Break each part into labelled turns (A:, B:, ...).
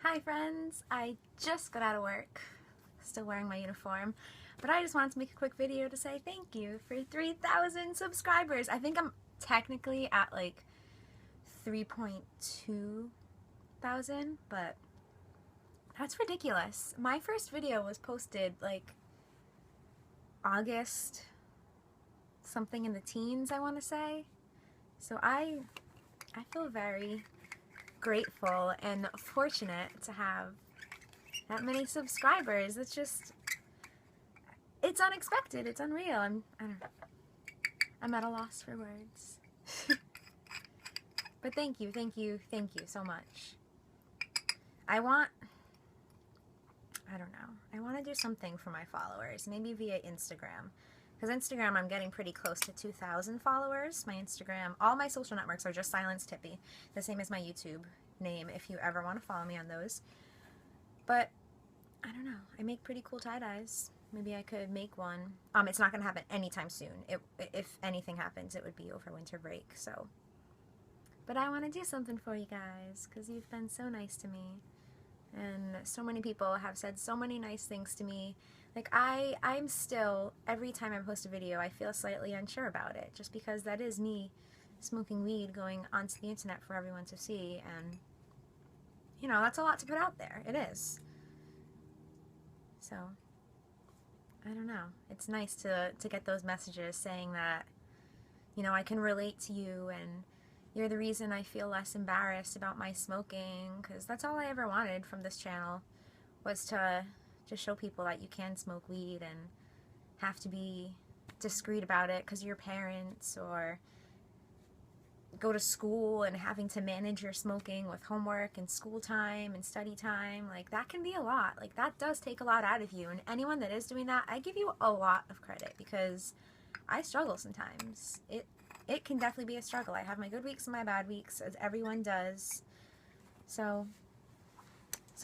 A: Hi friends, I just got out of work, still wearing my uniform, but I just wanted to make a quick video to say thank you for 3,000 subscribers. I think I'm technically at like 3.2 thousand, but that's ridiculous. My first video was posted like August, something in the teens, I want to say. So I feel very grateful and fortunate to have that many subscribers. It's unexpected, it's unreal. I don't know. I'm at a loss for words. But thank you so much. I want to do something for my followers, maybe via Instagram. Because Instagram, I'm getting pretty close to 2,000 followers. My Instagram, all my social networks are just Silence Tippy, the same as my YouTube name if you ever want to follow me on those. But I don't know, I make pretty cool tie-dyes. Maybe I could make one. It's not going to happen anytime soon. If anything happens, it would be over winter break. So, but I want to do something for you guys because you've been so nice to me. And so many people have said so many nice things to me. Like, I'm still, every time I post a video, I feel slightly unsure about it. Just because that is me smoking weed going onto the internet for everyone to see. And, you know, that's a lot to put out there. It is. So, I don't know. It's nice to get those messages saying that, you know, I can relate to you and you're the reason I feel less embarrassed about my smoking, because that's all I ever wanted from this channel, was to just show people that you can smoke weed and have to be discreet about it because of your parents, or go to school and having to manage your smoking with homework and school time and study time. Like, that can be a lot. Like, that does take a lot out of you, and anyone that is doing that, I give you a lot of credit because I struggle sometimes. It can definitely be a struggle. I have my good weeks and my bad weeks, as everyone does. So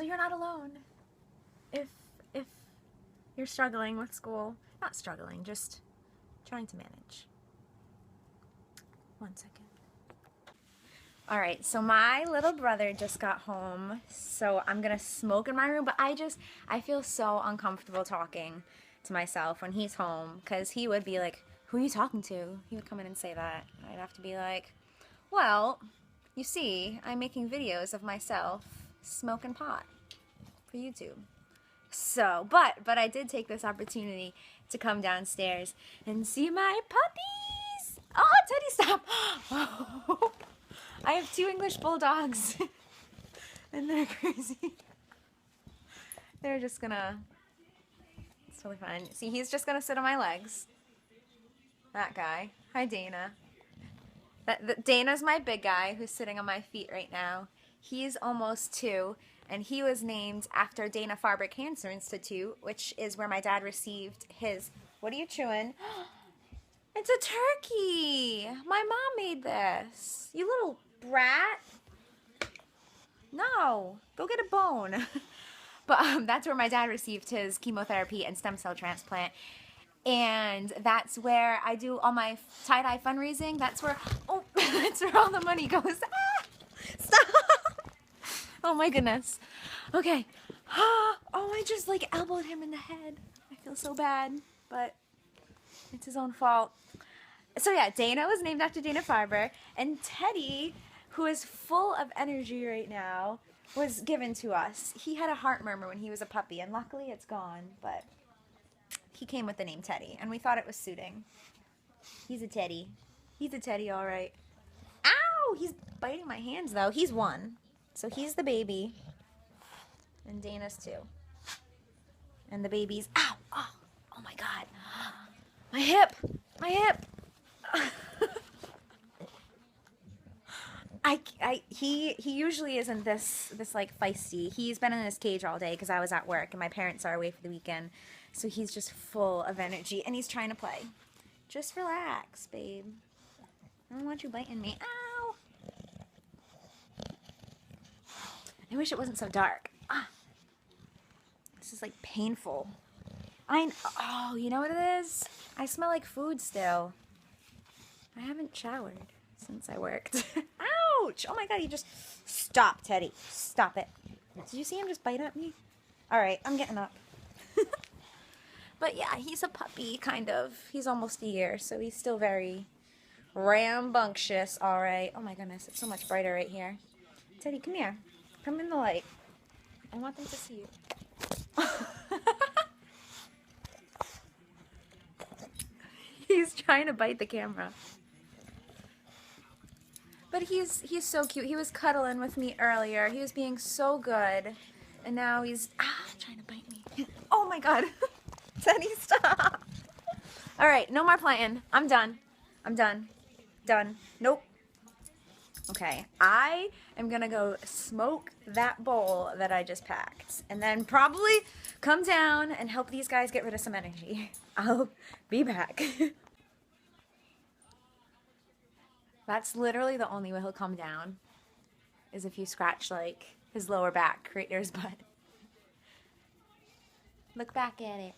A: you're not alone. If you're struggling with school, not struggling, just trying to manage. 1 second. Alright, so my little brother just got home, so I'm gonna smoke in my room, but I feel so uncomfortable talking to myself when he's home, because he would be like, "Who are you talking to?" He would come in and say that. I'd have to be like, "Well, you see, I'm making videos of myself smoking pot for YouTube." So, but I did take this opportunity to come downstairs and see my puppies. Oh, Teddy, stop. Oh, I have 2 English bulldogs and they're crazy. They're just gonna, it's totally fine. See, he's just gonna sit on my legs. That guy. Hi, Dana. Dana's my big guy who's sitting on my feet right now. He's almost 2, and he was named after Dana-Farber Cancer Institute, which is where my dad received his... What are you chewing? It's a turkey! My mom made this. You little brat. No. Go get a bone. But that's where my dad received his chemotherapy and stem cell transplant. And that's where I do all my tie-dye fundraising. That's where, oh, that's where all the money goes. Ah, stop! Oh my goodness. Okay. Oh, I just like elbowed him in the head. I feel so bad, but it's his own fault. So yeah, Dana was named after Dana-Farber, and Teddy, who is full of energy right now, was given to us. He had a heart murmur when he was a puppy, and luckily it's gone, but he came with the name Teddy, and we thought it was suiting. He's a teddy. He's a teddy, all right. Ow! He's biting my hands, though. He's 1. So he's the baby. And Dana's 2. And the baby's... Ow! Oh my God. My hip! My hip! He usually isn't this like feisty. He's been in his cage all day because I was at work and my parents are away for the weekend. So he's just full of energy and he's trying to play. Just relax, babe. I don't want you biting me. Ow! I wish it wasn't so dark. Ah. This is like painful. Oh, you know what it is? I smell like food still. I haven't showered since I worked. Ouch! Oh my God, you just... Stop, Teddy. Stop it. Did you see him just bite at me? All right, I'm getting up. But yeah, he's a puppy, kind of. He's almost a year, so he's still very rambunctious. All right. Oh my goodness, it's so much brighter right here. Teddy, come here. Come in the light. I want them to see you. He's trying to bite the camera. But he's so cute. He was cuddling with me earlier. He was being so good. And now he's trying to bite me. Oh my god. Teddy, stop. All right, no more playing. I'm done. I'm done. Done. Nope. Okay, I am gonna go smoke that bowl that I just packed. And then probably come down and help these guys get rid of some energy. I'll be back. That's literally the only way he'll come down, is if you scratch like his lower back right near his butt. Look back at it.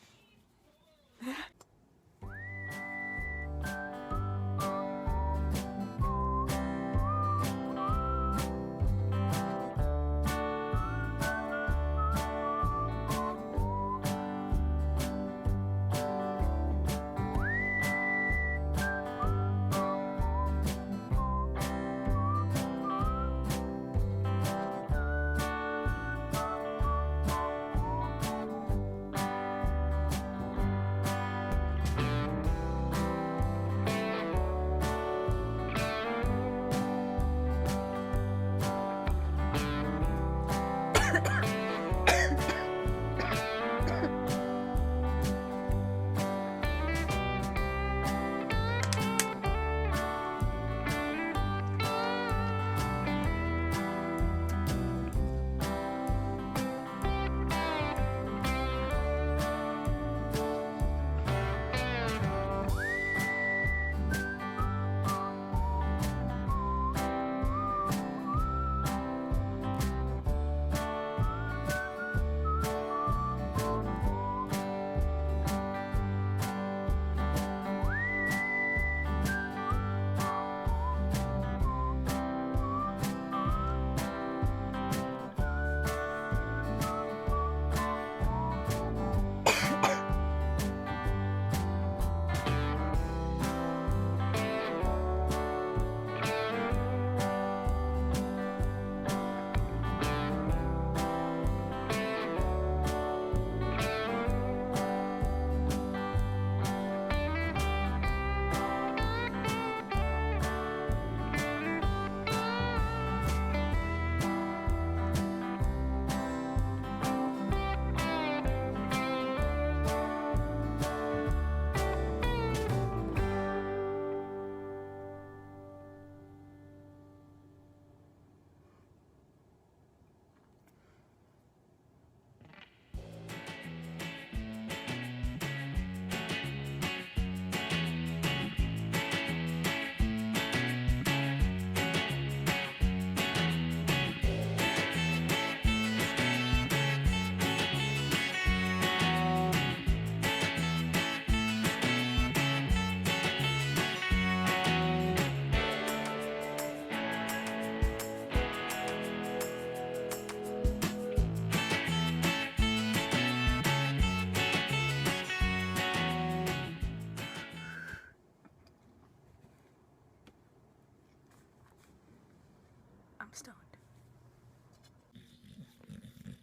A: Stoned.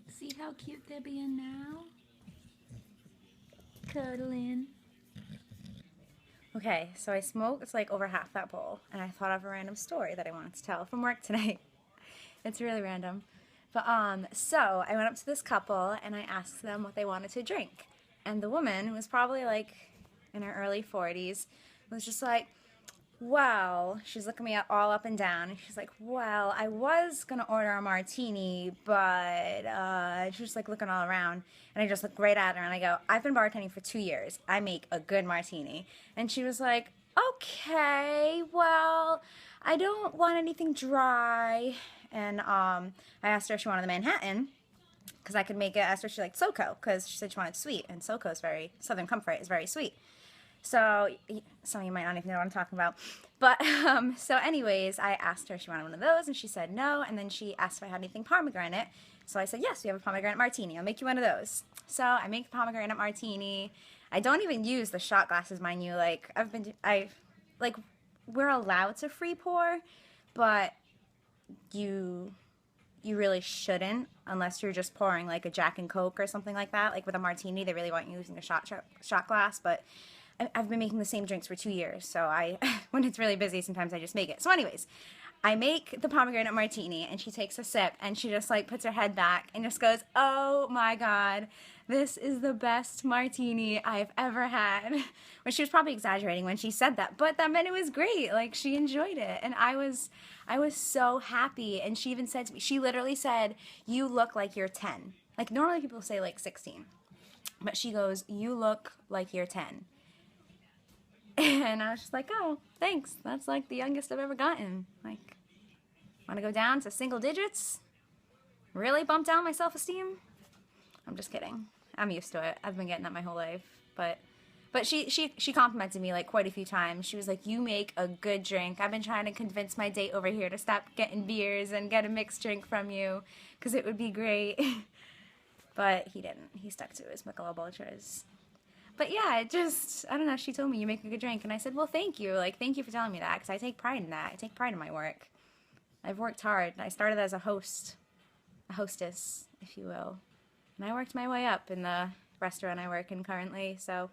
A: See how cute they're being now? Cuddling. Okay, so I smoked like over half that bowl, and I thought of a random story that I wanted to tell from work tonight. It's really random. But so I went up to this couple and I asked them what they wanted to drink. And the woman, who was probably like in her early 40s, was just like, well, she's looking me all up and down, and she's like, well, I was going to order a martini, but she was like looking all around, and I just looked right at her, and I go, I've been bartending for 2 years. I make a good martini. And she was like, okay, well, I don't want anything dry. And I asked her if she wanted the Manhattan, because I could make it. I asked her if she liked SoCo, because she said she wanted sweet, and SoCo is very, Southern Comfort is very sweet. So, some of you might not even know what I'm talking about. But, so anyways, I asked her if she wanted one of those, and she said no, and then she asked if I had anything pomegranate. So I said, yes, we have a pomegranate martini. I'll make you one of those. So I make the pomegranate martini. I don't even use the shot glasses, mind you. Like, we're allowed to free pour, but you really shouldn't unless you're just pouring like a Jack and Coke or something like that. Like with a martini, they really want you using a shot glass, but I've been making the same drinks for 2 years, so when it's really busy, sometimes I just make it. So anyways, I make the pomegranate martini, and she takes a sip, and she just like puts her head back and just goes, oh my god, this is the best martini I've ever had. Well, she was probably exaggerating when she said that, but that meant it was great. Like, she enjoyed it, and I was so happy. And she even said to me, she literally said, you look like you're 10. Like, normally people say like 16, but she goes, you look like you're 10. And I was just like, oh, thanks. That's like the youngest I've ever gotten. Like, want to go down to single digits? Really bump down my self-esteem? I'm just kidding. I'm used to it. I've been getting that my whole life. But she complimented me like quite a few times. She was like, you make a good drink. I've been trying to convince my date over here to stop getting beers and get a mixed drink from you because it would be great. But he didn't. He stuck to his Michelob Ultras. But yeah, I don't know, she told me you make a good drink, and I said, well, thank you. Like, thank you for telling me that, because I take pride in that. I take pride in my work. I've worked hard. I started as a hostess, if you will. And I worked my way up in the restaurant I work in currently, so.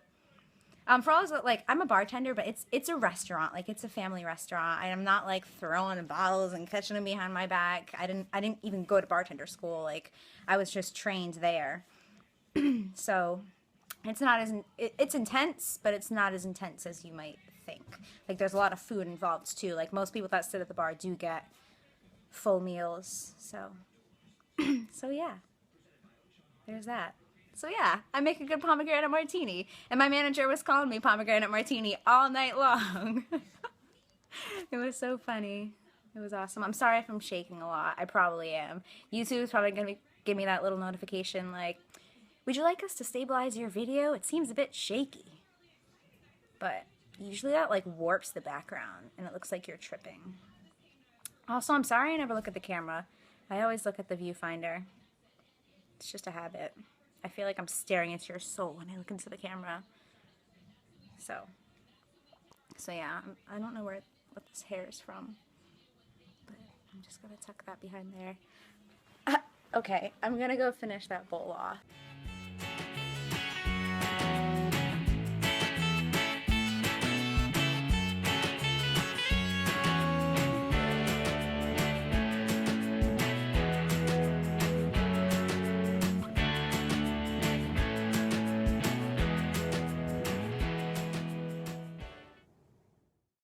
A: For all those, like, I'm a bartender, but it's a restaurant. Like, it's a family restaurant. I'm not, like, throwing bottles and catching them behind my back. I didn't even go to bartender school. Like, I was just trained there. So it's not as it's intense, but it's not as intense as you might think. Like, there's a lot of food involved too. Like, most people that sit at the bar do get full meals. So so yeah, there's that. So yeah, I make a good pomegranate martini, and my manager was calling me pomegranate martini all night long. It was so funny. It was awesome. I'm sorry if I'm shaking a lot. I probably am. YouTube's probably gonna give me that little notification like, would you like us to stabilize your video? It seems a bit shaky. But usually that like warps the background and it looks like you're tripping. Also, I'm sorry I never look at the camera. I always look at the viewfinder. It's just a habit. I feel like I'm staring into your soul when I look into the camera. So yeah, I don't know what this hair is from. But I'm just gonna tuck that behind there. Okay, I'm gonna go finish that bowl off.